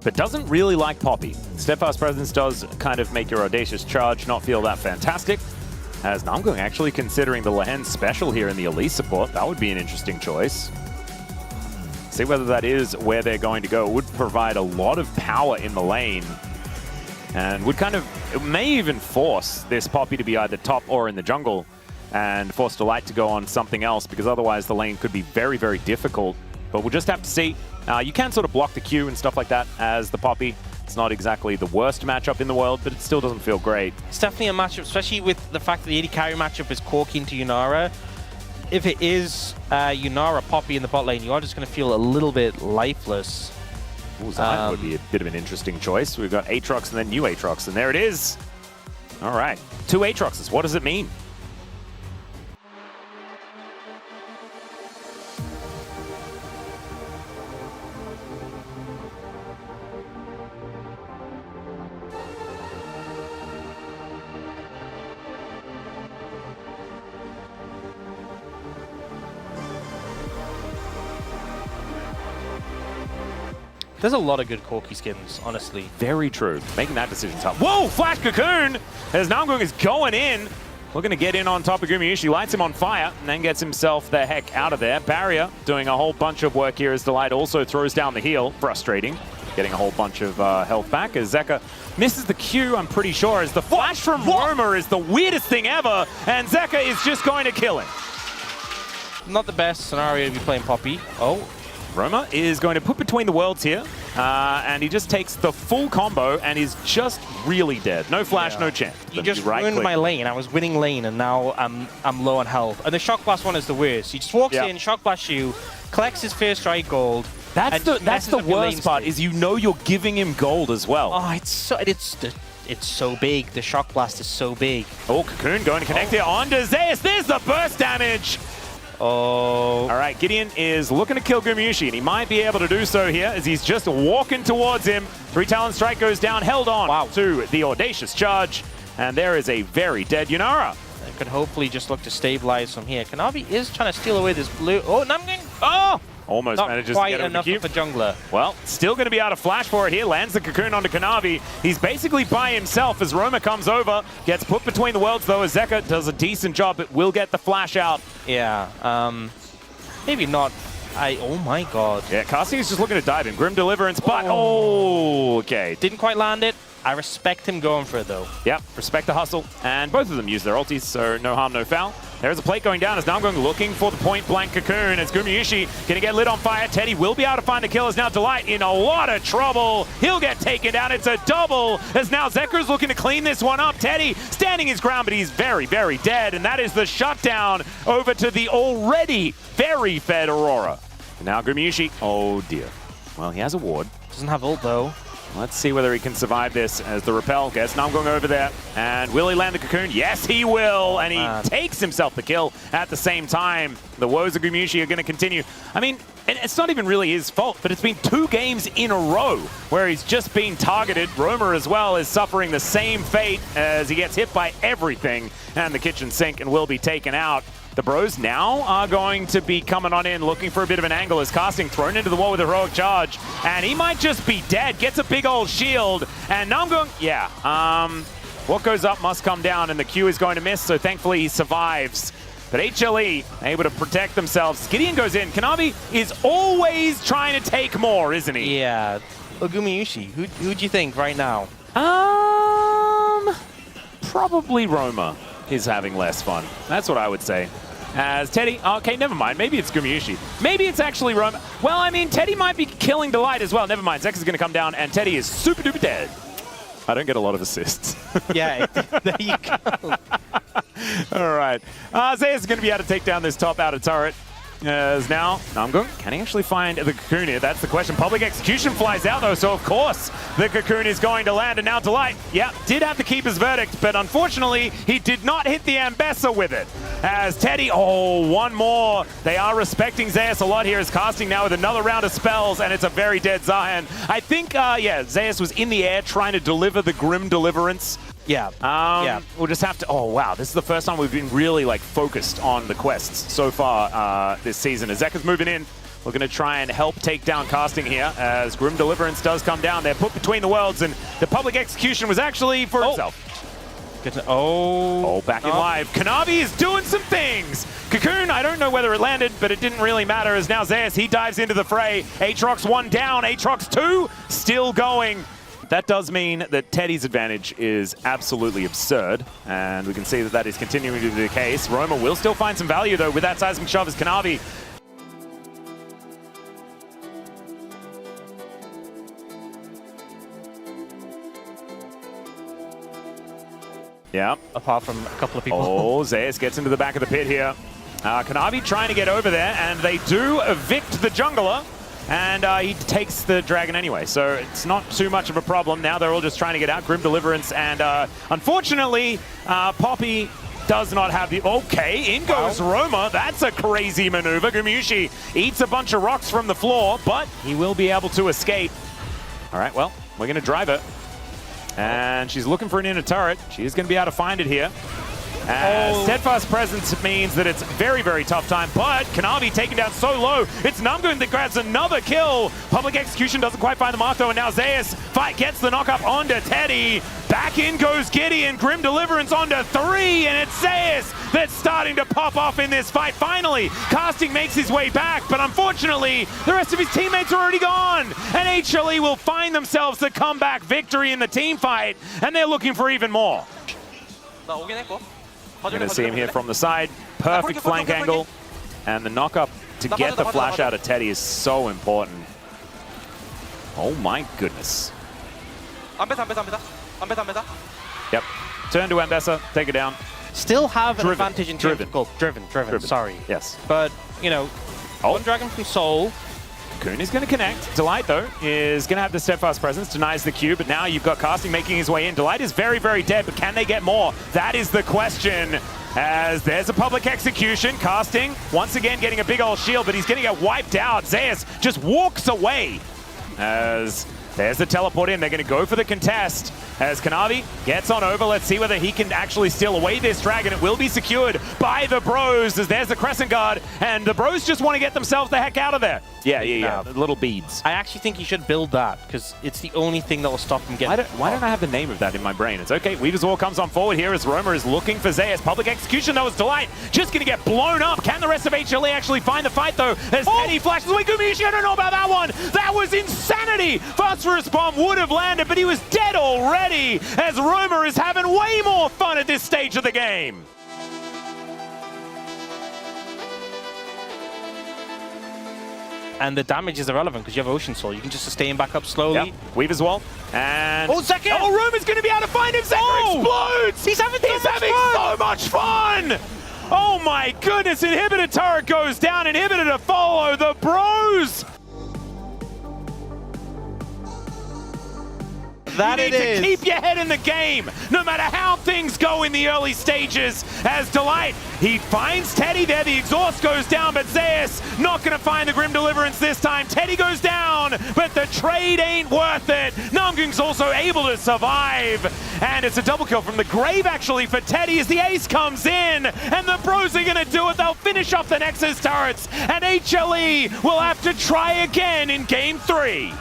but doesn't really like Poppy. Steadfast Presence does kind of make your Audacious Charge not feel that fantastic. As Namgung actually considering the Lehen special here in the Elise support. That would be an interesting choice. See whether that is where they're going to go. It would provide a lot of power in the lane. And would kind of, it may even force this Poppy to be either top or in the jungle. And force Delight to go on something else, because otherwise the lane could be very, very difficult. But we'll just have to see. You can sort of block the Q and stuff like that as the Poppy. It's not exactly the worst matchup in the world, but it still doesn't feel great. It's definitely a matchup, especially with the fact that the AD carry matchup is Corki into Yunara. If it is Yunara Poppy in the bot lane, you are just going to feel a little bit lifeless. Ooh, that would be a bit of an interesting choice. We've got Aatrox and then new Aatrox, and there it is. All right, 2 Aatroxes. What does it mean? There's a lot of good Corki skins, honestly. Very true. Making that decision tough. Whoa, Flash Cocoon! As Namgung is going in. Looking to get in on top of Gumayusi. Lights him on fire and then gets himself the heck out of there. Barrier doing a whole bunch of work here as Delight also throws down the heal. Frustrating. Getting a whole bunch of health back as Zeka misses the Q, I'm pretty sure, as the flash from Roma is the weirdest thing ever. And Zeka is just going to kill him. Not the best scenario to be playing Poppy. Oh. Roma is going to put between the worlds here, and he just takes the full combo and is just really dead. No flash, no chance. You just ruined my lane. I was winning lane, and now I'm low on health. And the Shock Blast one is the worst. He just walks in, Shock Blast you, collects his first strike gold. That's the worst part, is you know you're giving him gold as well. Oh, it's so big. The Shock Blast is so big. Oh, Cocoon going to connect here onto Zeus. There's the burst damage. Oh. All right, Gideon is looking to kill Gumayusi, and he might be able to do so here as he's just walking towards him. 3 Talon Strike goes down, held on to the Audacious Charge, and there is a very dead Yunara. They could hopefully just look to stabilize from here. Kanavi is trying to steal away this blue. Oh, Namgung! Oh! Almost Not manages quite to get over enough the of a jungler. Well, still going to be out of flash for it here. Lands the Cocoon onto Kanavi. He's basically by himself as Roma comes over. Gets put between the worlds, though, as Zeka does a decent job, but will get the flash out. Yeah, maybe not. Oh my god. Yeah, Cassie is just looking to dive him. Grim Deliverance, but okay. Didn't quite land it. I respect him going for it, though. Yep, respect the hustle. And both of them use their ultis, so no harm, no foul. There's a plate going down as Namgung looking for the point-blank Cocoon as Gumayusi going to get lit on fire. Teddy will be able to find the kill as now Delight in a lot of trouble. He'll get taken down. It's a double as now Zeker's looking to clean this one up. Teddy standing his ground, but he's very, very dead. And that is the shutdown over to the already very fed Aurora. And now Gumayusi, oh dear. Well, he has a ward. Doesn't have ult, though. Let's see whether he can survive this as the repel gets Namgung over there. And will he land the Cocoon? Yes, he will. And he takes himself the kill at the same time. The woes of Gumayusi are going to continue. I mean, it's not even really his fault, but it's been 2 games in a row where he's just been targeted. Roma as well is suffering the same fate as he gets hit by everything and the kitchen sink and will be taken out. The bros now are going to be coming on in, looking for a bit of an angle as Casting thrown into the wall with a heroic charge. And he might just be dead. Gets a big old shield. And Namgung, what goes up must come down, and the Q is going to miss, so thankfully he survives. But HLE able to protect themselves. Gideon goes in. Kanavi is always trying to take more, isn't he? Yeah. Gumayusi, who'd you think right now? Probably Roma is having less fun. That's what I would say. As Teddy, okay, never mind. Maybe it's Gumayusi. Maybe it's actually Roma. Well, I mean, Teddy might be killing Delight as well. Never mind. Zex is going to come down, and Teddy is super duper dead. I don't get a lot of assists. Yeah, there you go. All right. Zeus is going to be able to take down this top outer turret. As now, Namgung, can he actually find the Cocoon here? That's the question. Public Execution flies out, though, so of course the Cocoon is going to land. And now Delight, did have to keep his verdict, but unfortunately, he did not hit the Ambessa with it. As Teddy, one more. They are respecting Zeus a lot here as Casting now with another round of spells, and it's a very dead Zion. I think, Zeus was in the air trying to deliver the Grim Deliverance. Yeah. We'll just have to. Oh wow, this is the first time we've been really focused on the quests so far this season. As Zeka's moving in, looking to try and help take down Casting here as Grim Deliverance does come down. They're put between the worlds, and the public execution was actually for himself. Back in live. Kanavi is doing some things. Cocoon, I don't know whether it landed, but it didn't really matter as now Zeus, he dives into the fray. Aatrox 1 down, Aatrox 2 still going. That does mean that Teddy's advantage is absolutely absurd, and we can see that that is continuing to be the case. Roma will still find some value, though, with that seismic shove as Kanavi. Yeah. Apart from a couple of people. Oh, Zeus gets into the back of the pit here. Kanavi trying to get over there, and they do evict the jungler. And he takes the dragon anyway, so it's not too much of a problem. Now they're all just trying to get out. Grim Deliverance, and unfortunately, Poppy does not have the... Okay, in goes Roma. That's a crazy maneuver. Gumayusi eats a bunch of rocks from the floor, but he will be able to escape. All right, well, we're going to drive it. And she's looking for an inner turret. She's going to be able to find it here. Steadfast presence means that it's very, very tough time, but Kanavi taken down so low, it's Namgoon that grabs another kill. Public execution doesn't quite find the mark though, and now Zeus gets the knock up onto Teddy. Back in goes Gideon, Grim Deliverance onto 3, and it's Zeus that's starting to pop off in this fight. Finally, Casting makes his way back, but unfortunately, the rest of his teammates are already gone, and HLE will find themselves the comeback victory in the team fight, and they're looking for even more. You're going to see him here from the side. Perfect flank angle. And the knock-up to get the flash out of Teddy is so important. Oh my goodness. Yep. Turn to Ambessa. Take it down. Still have an advantage in terms of driven. Sorry. Yes. But, you know, one dragon from Soul. Cocoon is going to connect. Delight, though, is going to have the steadfast presence, denies the Q, but now you've got Casting making his way in. Delight is very, very dead, but can they get more? That is the question, as there's a public execution. Casting, once again, getting a big old shield, but he's going to get wiped out. Zeus just walks away, as there's the teleport in. They're going to go for the contest, as Kanavi gets on over. Let's see whether he can actually steal away this dragon. It will be secured by the Bros, as there's the Crescent Guard, and the Bros just want to get themselves the heck out of there. Yeah. The little beads. I actually think you should build that, because it's the only thing that will stop him getting... Why don't I have the name of that in my brain? It's okay. Weaver's War comes on forward here as Roma is looking for Zeus. Public execution, though, is Delight. Just going to get blown up. Can the rest of HLE actually find the fight, though? As Teddy flashes away. Gumayusi, I don't know about that one. That was insanity. Phosphorus Bomb would have landed, but he was dead already, as Roma is having way more fun at this stage of the game. And the damage is irrelevant because you have Ocean Soul. You can just sustain back up slowly. Yep. Weaver's Wall. And... Zeka! Roma's going to be able to find him! Zeka explodes! He's having so much fun! Oh my goodness! Inhibitor turret goes down. Inhibitor to follow. The Bros! That you need to keep your head in the game, no matter how things go in the early stages. As Delight, he finds Teddy there. The exhaust goes down, but Zeus not going to find the Grim Deliverance this time. Teddy goes down, but the trade ain't worth it. Namgoon's also able to survive, and it's a double kill from the grave, actually, for Teddy as the ace comes in, and the Bros are going to do it. They'll finish off the Nexus turrets, and HLE will have to try again in Game 3.